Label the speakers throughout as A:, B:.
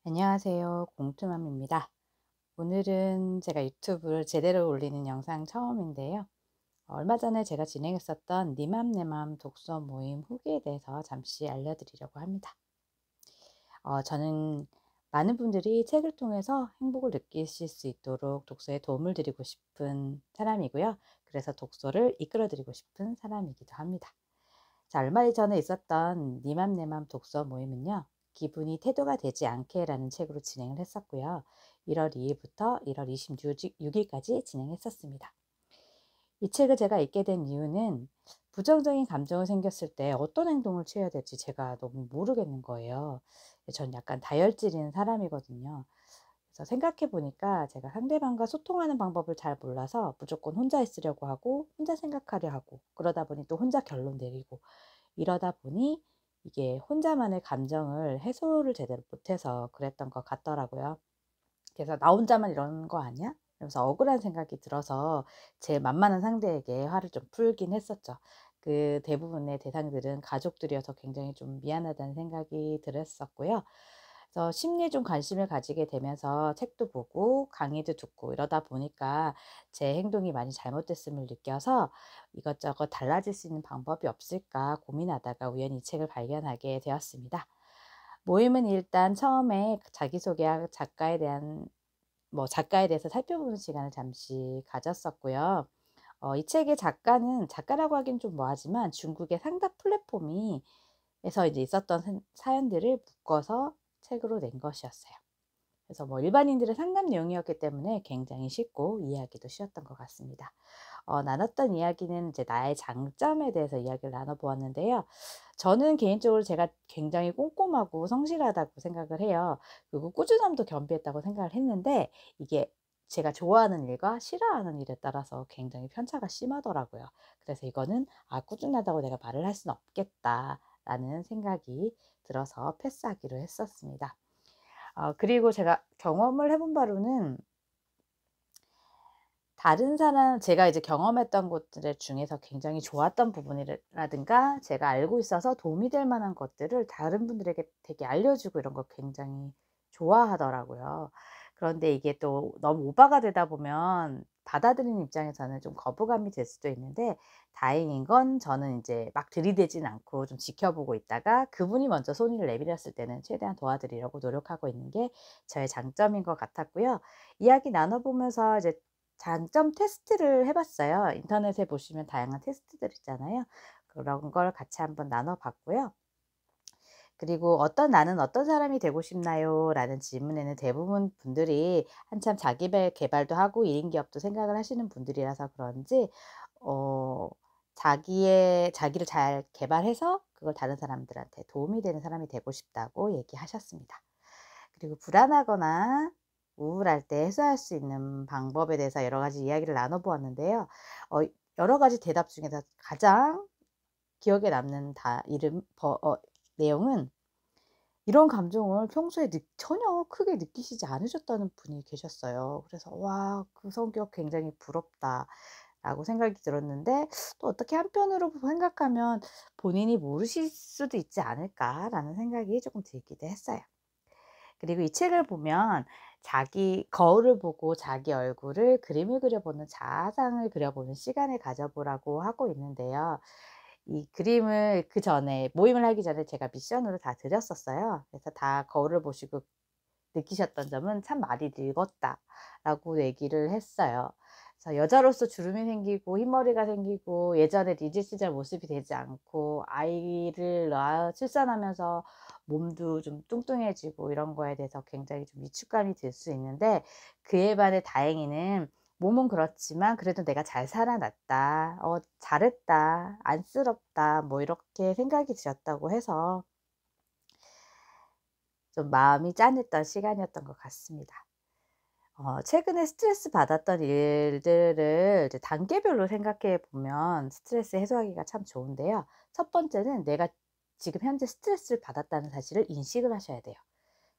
A: 안녕하세요. 공투맘입니다. 오늘은 제가 유튜브를 제대로 올리는 영상 처음인데요. 얼마 전에 제가 진행했었던 니맘 내맘 독서 모임 후기에 대해서 잠시 알려드리려고 합니다. 저는 많은 분들이 책을 통해서 행복을 느끼실 수 있도록 독서에 도움을 드리고 싶은 사람이고요. 그래서 독서를 이끌어 드리고 싶은 사람이기도 합니다. 자, 얼마 전에 있었던 니맘 내맘 독서 모임은요. 기분이 태도가 되지 않게라는 책으로 진행을 했었고요. 1월 2일부터 1월 26일까지 진행했었습니다. 이 책을 제가 읽게 된 이유는 부정적인 감정이 생겼을 때 어떤 행동을 취해야 될지 제가 너무 모르겠는 거예요. 전 약간 다혈질인 사람이거든요. 그래서 생각해 보니까 제가 상대방과 소통하는 방법을 잘 몰라서 무조건 혼자 있으려고 하고 혼자 생각하려 하고 그러다 보니 또 혼자 결론 내리고 이러다 보니 이게 혼자만의 감정을 해소를 제대로 못해서 그랬던 것 같더라고요. 그래서 '나 혼자만 이러는 거 아니야?' 이러면서 억울한 생각이 들어서 제일 만만한 상대에게 화를 좀 풀긴 했었죠. 그 대부분의 대상들은 가족들이어서 굉장히 좀 미안하다는 생각이 들었었고요. 그래서 심리에 좀 관심을 가지게 되면서 책도 보고 강의도 듣고 이러다 보니까 제 행동이 많이 잘못됐음을 느껴서 '이것저것 달라질 수 있는 방법이 없을까?' 고민하다가 우연히 이 책을 발견하게 되었습니다. 모임은 일단 처음에 자기소개와 작가에 대해서 살펴보는 시간을 잠시 가졌었고요. 이 책의 작가는 작가라고 하긴 좀 뭐하지만 중국의 상다 플랫폼이 에서 이제 있었던 사연들을 묶어서 책으로 낸 것이었어요. 그래서 일반인들의 상담 내용이었기 때문에 굉장히 쉽고 이해하기도 쉬웠던 것 같습니다. 나눴던 이야기는 이제 나의 장점에 대해서 이야기를 나눠 보았는데요. 저는 개인적으로 제가 굉장히 꼼꼼하고 성실하다고 생각을 해요. 그리고 꾸준함도 겸비했다고 생각을 했는데 이게 제가 좋아하는 일과 싫어하는 일에 따라서 굉장히 편차가 심하더라고요. 그래서 이거는 '아 꾸준하다고 내가 말을 할 수는 없겠다.'라는 생각이 들어서 패스하기로 했었습니다. 그리고 제가 경험을 해본 바로는 다른 사람 제가 이제 경험했던 것들 중에서 굉장히 좋았던 부분이라든가 제가 알고 있어서 도움이 될 만한 것들을 다른 분들에게 되게 알려주고 이런 걸 굉장히 좋아하더라고요. 그런데 이게 또 너무 오바가 되다 보면 받아들이는 입장에서는 좀 거부감이 될 수도 있는데 다행인 건 저는 인제 막 들이대진 않고 좀 지켜보고 있다가 그분이 먼저 손을 내밀었을 때는 최대한 도와드리려고 노력하고 있는 게 저의 장점인 것 같았고요. 이야기 나눠 보면서 이제 장점 테스트를 해 봤어요. 인터넷에 보시면 다양한 테스트들 있잖아요. 그런 걸 같이 한번 나눠 봤고요. 그리고 "나는 어떤 사람이 되고 싶나요?"라는 질문에는 대부분 분들이 한참 자기 계발도 하고 1인 기업도 생각을 하시는 분들이라서 그런지 어 자기를 잘 개발해서 그걸 다른 사람들한테 도움이 되는 사람이 되고 싶다고 얘기하셨습니다. 그리고 불안하거나 우울할 때 해소할 수 있는 방법에 대해서 여러 가지 이야기를 나눠 보았는데요. 어 여러 가지 대답 중에서 가장 기억에 남는 다 이름 버 어 내용은 이런 감정을 평소에 전혀 크게 느끼시지 않으셨다는 분이 계셨어요. 그래서 '와 그 성격 굉장히 부럽다.'라고 생각이 들었는데 또 어떻게 한편으로 생각하면 '본인이 모르실 수도 있지 않을까.'라는 생각이 조금 들기도 했어요. 그리고 이 책을 보면 자기 거울을 보고 자기 얼굴을 그림을 그려보는 자아상을 그려보는 시간을 가져보라고 하고 있는데요. 이 그림을 그전에 모임을 하기 전에 제가 미션으로 다 드렸었어요. 그래서 다 거울을 보시고 느끼셨던 점은 "참 많이 늙었다."라고 얘기를 했어요. 그래서 여자로서 주름이 생기고 흰머리가 생기고 예전에 리즈 시절 모습이 되지 않고 아이를 출산하면서 몸도 좀 뚱뚱해지고 이런 거에 대해서 굉장히 좀 위축감이 들 수 있는데 그에 반해 다행히는 몸은 그렇지만 그래도 '내가 잘 살아났다. 잘했다. 안쓰럽다.' 이렇게 생각이 드셨다고 해서 좀 마음이 짠했던 시간이었던 것 같습니다. 최근에 스트레스 받았던 일들을 이제 단계별로 생각해 보면 스트레스 해소하기가 참 좋은데요. 첫 번째는 내가 지금 현재 스트레스를 받았다는 사실을 인식을 하셔야 돼요.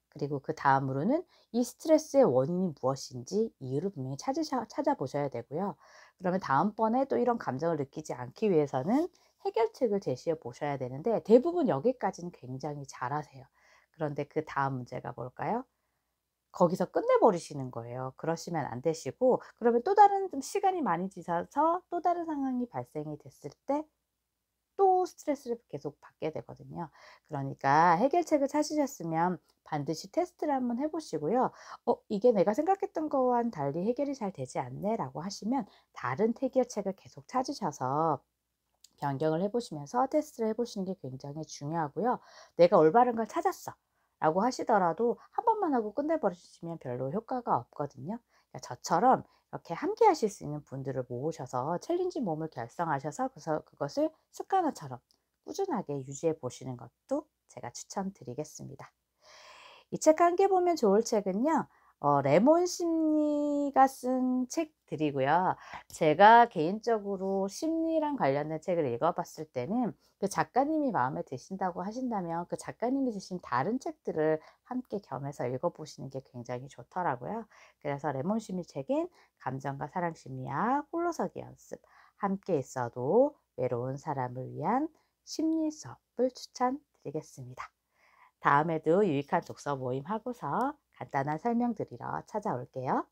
A: 그리고 그다음으로는 이 스트레스의 원인이 무엇인지 이유를 분명히 찾아보셔야 되고요. 그러면 다음번에 또 이런 감정을 느끼지 않기 위해서는 해결책을 제시해 보셔야 되는데 대부분 여기까지는 굉장히 잘하세요. 그런데 그다음 문제가 뭘까요? 거기서 끝내버리시는 거예요. 그러시면 안 되시고, 그러면 또 다른 좀 시간이 많이 지나서 또 다른 상황이 발생이 됐을 때 또 스트레스를 계속 받게 되거든요. 그러니까 해결책을 찾으셨으면 반드시 테스트를 한번 해 보시고요. '이게 내가 생각했던 거와는 달리 해결이 잘 되지 않네.'라고 하시면 다른 해결책을 계속 찾으셔서 변경을 해 보시면서 테스트를 해 보시는 게 굉장히 중요하고요. '내가 올바른 걸 찾았어.' 라고 하시더라도 한 번만 하고 끝내 버리시면 별로 효과가 없거든요. 그러니까 저처럼 이렇게 함께 하실 수 있는 분들을 모으셔서 챌린지 몸을 결성하셔서 그것을 습관화처럼 꾸준하게 유지해 보시는 것도 제가 추천드리겠습니다. 이 책 한 개 보면 좋을 책은요. 레몬 심리가 쓴 책들이고요. 제가 개인적으로 심리랑 관련된 책을 읽어 봤을 때는 그 작가님이 마음에 드신다고 하신다면 그 작가님이 쓰신 다른 책들을 함께 겸해서 읽어 보시는 게 굉장히 좋더라고요. 그래서 레몬 심리 책인 감정과 사랑 심리학, 홀로서기 연습, 함께 있어도 외로운 사람을 위한 심리 수업을 추천드리겠습니다. 다음에도 유익한 독서 모임 하고서 간단한 설명드리러 찾아올게요.